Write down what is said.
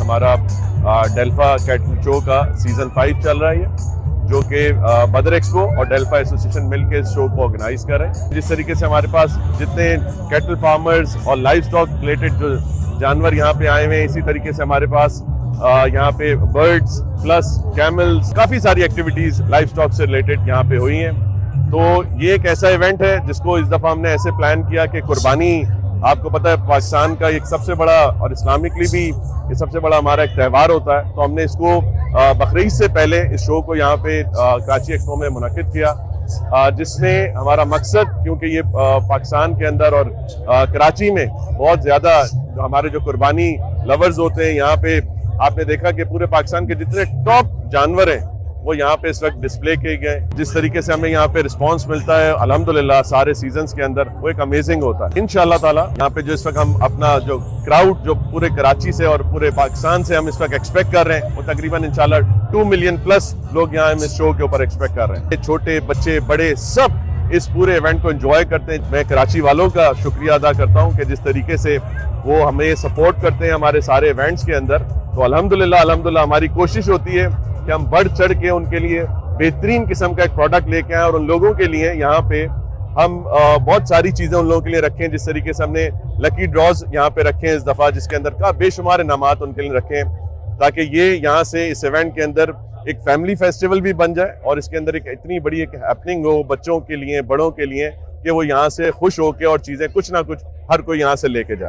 हमारा डेल्फा cattle show का season 5 चल रहा है, जो कि बदर एक्सपो और डेल्फा एसोसिएशन मिलकर इस शो को ऑर्गेनाइज कर रहे हैं। जिस तरीके से हमारे पास जितने कैटल फार्मर्स और लाइव स्टॉक रिलेटेड जो जानवर यहाँ पे आए हुए हैं, इसी तरीके से हमारे पास यहाँ पे बर्ड्स प्लस कैमल्स, काफ़ी सारी एक्टिविटीज़ लाइव स्टॉक से रिलेटेड यहाँ पे हुई हैं। तो ये एक ऐसा इवेंट है जिसको इस दफ़ा हमने ऐसे प्लान किया कि कुर्बानी, आपको पता है पाकिस्तान का एक सबसे बड़ा और इस्लामिकली भी ये सबसे बड़ा हमारा एक त्यौहार होता है, तो हमने इसको बकरीद से पहले इस शो को यहाँ पे कराची एक्सपो में मुनक़िद किया, जिसमें हमारा मकसद, क्योंकि ये पाकिस्तान के अंदर और कराची में बहुत ज़्यादा हमारे जो कुर्बानी लवर्स होते हैं, यहाँ पे आपने देखा कि पूरे पाकिस्तान के जितने टॉप जानवर हैं वो यहाँ पे इस वक्त डिस्प्ले किए गए। जिस तरीके से हमें यहाँ पे रिस्पांस मिलता है अल्हम्दुलिल्लाह सारे सीजन्स के अंदर, वो एक अमेजिंग होता है। इंशाअल्लाह ताला यहाँ पे जो इस वक्त हम अपना जो क्राउड जो पूरे कराची से और पूरे पाकिस्तान से हम इस वक्त एक्सपेक्ट कर रहे हैं, वो तकरीबन इंशाअल्लाह 2 मिलियन प्लस लोग यहाँ हम इस शो के ऊपर एक्सपेक्ट कर रहे हैं। छोटे बच्चे बड़े सब इस पूरे इवेंट को एंजॉय करते हैं। मैं कराची वालों का शुक्रिया अदा करता हूँ कि जिस तरीके से वो हमें सपोर्ट करते हैं हमारे सारे इवेंट्स के अंदर। तो अल्हम्दुलिल्लाह हमारी कोशिश होती है कि हम बढ़ चढ़ के उनके लिए बेहतरीन किस्म का एक प्रोडक्ट लेके आए और उन लोगों के लिए यहाँ पे हम बहुत सारी चीज़ें उन लोगों के लिए रखें। जिस तरीके से हमने लकी ड्रॉज यहाँ पे रखे हैं इस दफ़ा, जिसके अंदर का बेशुमार इनामात उनके लिए रखे हैं, ताकि ये यहाँ से इस इवेंट के अंदर एक फैमिली फेस्टिवल भी बन जाए और इसके अंदर एक इतनी बड़ी एक हैपनिंग हो बच्चों के लिए, बड़ों के लिए, कि वो यहाँ से खुश होके और चीज़ें कुछ ना कुछ हर कोई यहाँ से लेके जाए।